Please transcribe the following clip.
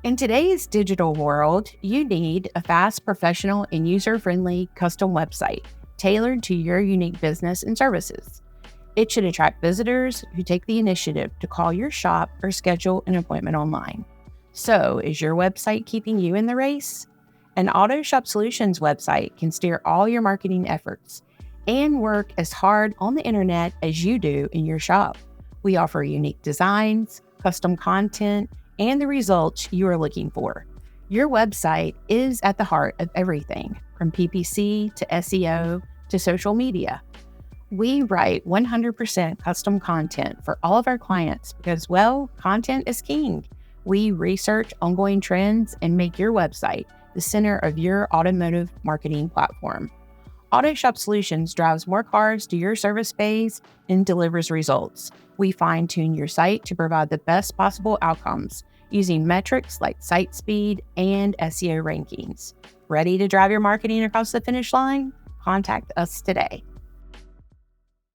In today's digital world, you need a fast, professional, and user-friendly custom website tailored to your unique business and services. It should attract visitors who take the initiative to call your shop or schedule an appointment online. So, is your website keeping you in the race? An Autoshop Solutions website can steer all your marketing efforts and work as hard on the internet as you do in your shop. We offer unique designs, custom content, and the results you are looking for. Your website is at the heart of everything, from PPC to SEO to social media. We write 100% custom content for all of our clients because, well, content is king. We research ongoing trends and make your website the center of your automotive marketing platform. Autoshop Solutions drives more cars to your service bays and delivers results. We fine-tune your site to provide the best possible outcomes using metrics like site speed and SEO rankings. Ready to drive your marketing across the finish line? Contact us today.